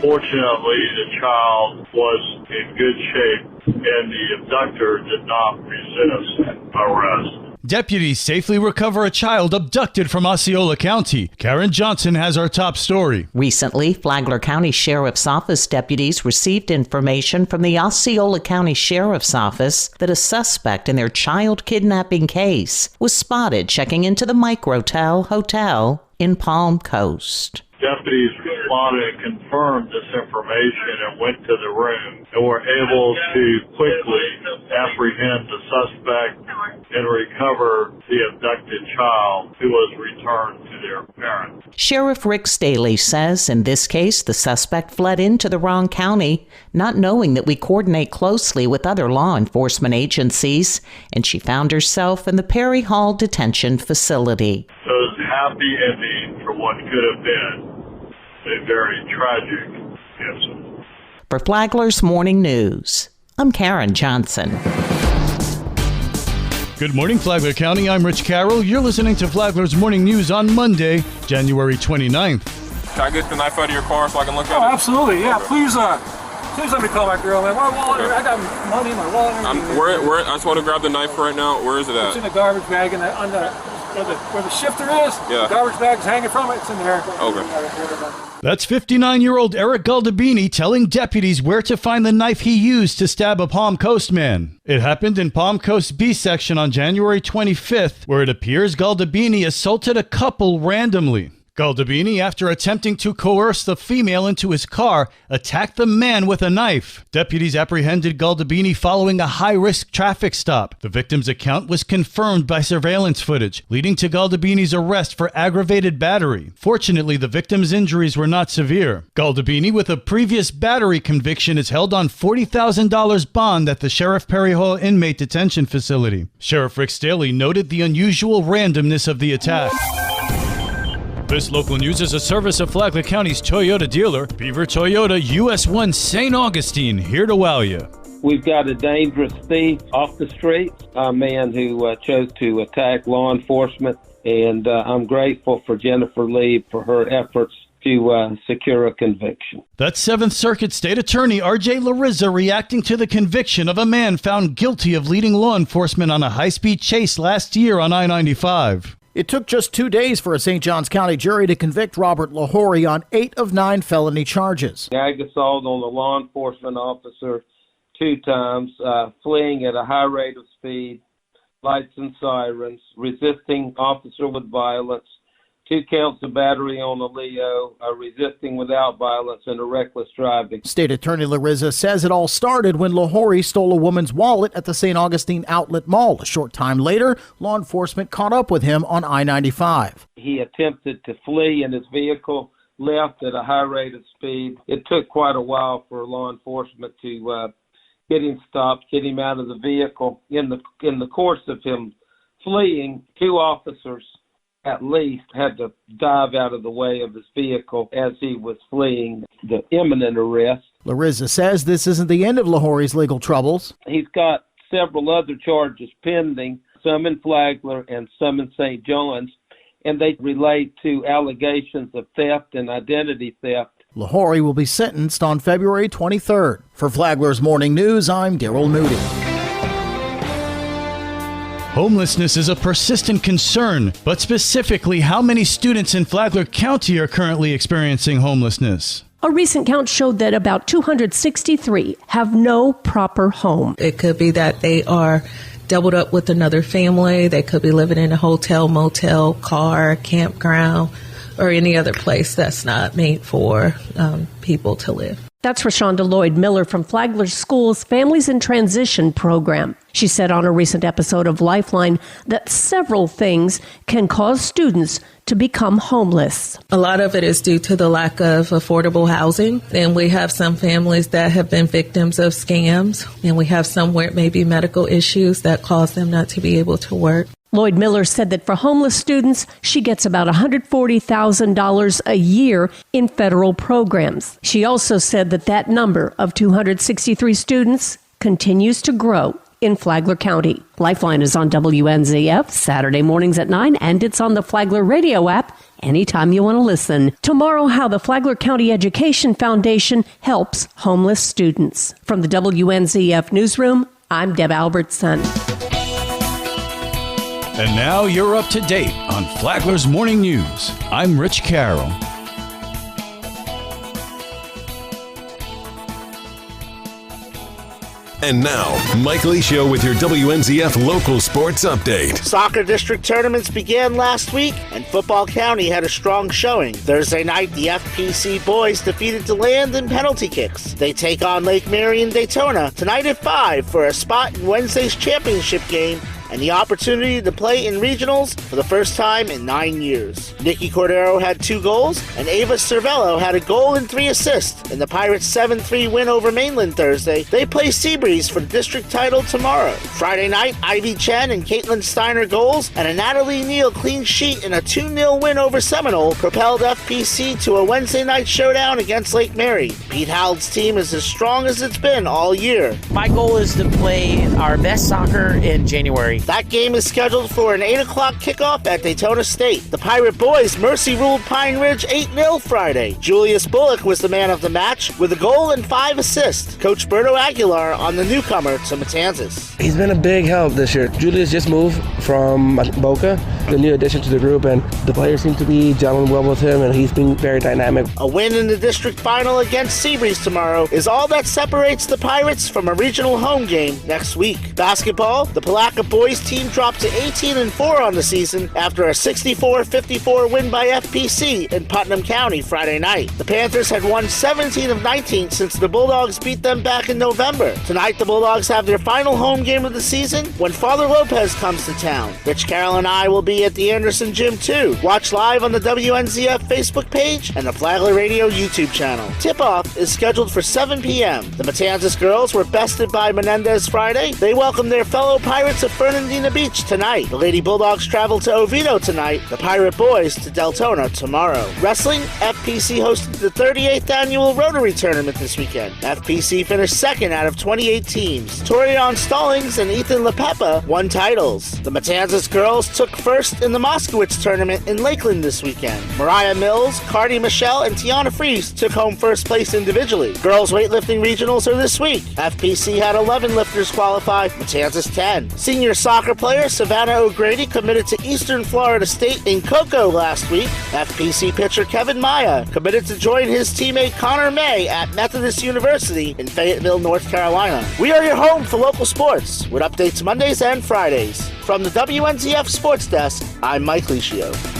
Fortunately, the child was in good shape, and the abductor did not resist arrest. Deputies safely recover a child abducted from Osceola County. Karen Johnson has our top story. Recently, Flagler County Sheriff's Office deputies received information from the Osceola County Sheriff's Office that a suspect in their child kidnapping case was spotted checking into the Microtel Hotel in Palm Coast. Deputies responded and confirmed this information and went to the room and were able to quickly apprehend the suspect and recover the abducted child who was returned to their parents. Sheriff Rick Staley says in this case, the suspect fled into the wrong county, not knowing that we coordinate closely with other law enforcement agencies, and she found herself in the Perry Hall detention facility. So it was a happy ending for what could have been a very tragic incident. For Flagler's Morning News, I'm Karen Johnson. Good morning, Flagler County. I'm Rich Carroll. You're listening to Flagler's Morning News on Monday, January 29th. Can I get the knife out of your car so I can look at it? Oh, absolutely. Yeah, please let me call my girl, man. My wallet, I got money in my wallet. I just want to grab the knife right now. Where is it at? It's in the garbage bag where the shifter is. Yeah. The garbage bag's hanging from it. It's in there. Okay. That's 59-year-old Eric Galdabini telling deputies where to find the knife he used to stab a Palm Coast man. It happened in Palm Coast B section on January 25th, where it appears Galdabini assaulted a couple randomly. Galdabini, after attempting to coerce the female into his car, attacked the man with a knife. Deputies apprehended Galdabini following a high-risk traffic stop. The victim's account was confirmed by surveillance footage, leading to Galdabini's arrest for aggravated battery. Fortunately, the victim's injuries were not severe. Galdabini, with a previous battery conviction, is held on $40,000 bond at the Sheriff Perry Hall inmate detention facility. Sheriff Rick Staley noted the unusual randomness of the attack. This local news is a service of Flagler County's Toyota dealer, Beaver Toyota US 1 St. Augustine, here to wow you. We've got a dangerous thief off the street, a man who chose to attack law enforcement, and I'm grateful for Jennifer Lee for her efforts to secure a conviction. That's 7th Circuit State Attorney R.J. Larizza reacting to the conviction of a man found guilty of leading law enforcement on a high-speed chase last year on I-95. It took just 2 days for a St. Johns County jury to convict Robert Lahori on 8 of 9 felony charges. Gag assault on a law enforcement officer 2 times, fleeing at a high rate of speed, lights and sirens, resisting officer with violence, 2 counts of battery on a Leo, resisting without violence, and a reckless driving. State Attorney Larizza says it all started when Lahori stole a woman's wallet at the St. Augustine Outlet Mall. A short time later, law enforcement caught up with him on I-95. He attempted to flee in his vehicle, left at a high rate of speed. It took quite a while for law enforcement to get him stopped, get him out of the vehicle. In the course of him fleeing, 2 officers at least had to dive out of the way of his vehicle as he was fleeing the imminent arrest. Larizza says this isn't the end of Lahori's legal troubles. He's got several other charges pending, some in Flagler and some in St. John's, and they relate to allegations of theft and identity theft. Lahori will be sentenced on February 23rd. For Flagler's Morning News, I'm Daryl Moody. Homelessness is a persistent concern, but specifically, how many students in Flagler County are currently experiencing homelessness? A recent count showed that about 263 have no proper home. It could be that they are doubled up with another family. They could be living in a hotel, motel, car, campground, or any other place that's not made for people to live. That's Rashonda Lloyd Miller from Flagler School's Families in Transition program. She said on a recent episode of Lifeline that several things can cause students to become homeless. A lot of it is due to the lack of affordable housing. And we have some families that have been victims of scams. And we have some where it may be medical issues that cause them not to be able to work. Lloyd Miller said that for homeless students, she gets about $140,000 a year in federal programs. She also said that number of 263 students continues to grow in Flagler County. Lifeline is on WNZF Saturday mornings at 9, and it's on the Flagler radio app anytime you want to listen. Tomorrow, how the Flagler County Education Foundation helps homeless students. From the WNZF newsroom, I'm Deb Albertson. And now you're up to date on Flagler's Morning News. I'm Rich Carroll. And now, Mike Lee Show with your WNZF local sports update. Soccer district tournaments began last week, and Football County had a strong showing. Thursday night, the FPC boys defeated DeLand in penalty kicks. They take on Lake Mary in Daytona tonight at 5 for a spot in Wednesday's championship game and the opportunity to play in regionals for the first time in 9 years. Nikki Cordero had 2 goals, and Ava Cervello had a goal and 3 assists in the Pirates' 7-3 win over Mainland Thursday. They play Seabreeze for the district title tomorrow. Friday night, Ivy Chen and Caitlin Steiner goals and a Natalie Neal clean sheet in a 2-0 win over Seminole propelled FPC to a Wednesday night showdown against Lake Mary. Pete Howell's team is as strong as it's been all year. My goal is to play our best soccer in January. That game is scheduled for an 8 o'clock kickoff at Daytona State. The Pirate boys mercy-ruled Pine Ridge 8-0 Friday. Julius Bullock was the man of the match with a goal and 5 assists. Coach Berto Aguilar on the newcomer to Matanzas. He's been a big help this year. Julius just moved from Boca, the new addition to the group, and the players seem to be gelling well with him, and he's been very dynamic. A win in the district final against Seabreeze tomorrow is all that separates the Pirates from a regional home game next week. Basketball, the Palaca boys team dropped to 18-4 on the season after a 64-54 win by FPC in Putnam County Friday night. The Panthers had won 17 of 19 since the Bulldogs beat them back in November. Tonight, the Bulldogs have their final home game of the season when Father Lopez comes to town. Rich Carroll and I will be at the Anderson Gym too. Watch live on the WNZF Facebook page and the Flagler Radio YouTube channel. Tip-off is scheduled for 7 p.m. The Matanzas girls were bested by Menendez Friday. They welcome their fellow Pirates of Fernandina Beach tonight. The Lady Bulldogs travel to Oviedo tonight. The Pirate boys to Deltona tomorrow. Wrestling, FPC hosted the 38th annual Rotary Tournament this weekend. FPC finished second out of 28 teams. Torion Stallings and Ethan LaPepa won titles. The Matanzas girls took first in the Moskowitz Tournament in Lakeland this weekend. Mariah Mills, Cardi Michelle, and Tiana Fries took home first place individually. Girls weightlifting regionals are this week. FPC had 11 lifters qualify, Matanzas 10. Senior soccer player Savannah O'Grady committed to Eastern Florida State in Cocoa last week. FPC pitcher Kevin Maya committed to join his teammate Connor May at Methodist University in Fayetteville, North Carolina. We are your home for local sports with updates Mondays and Fridays. From the WNZF Sports Desk, I'm Mike Licio.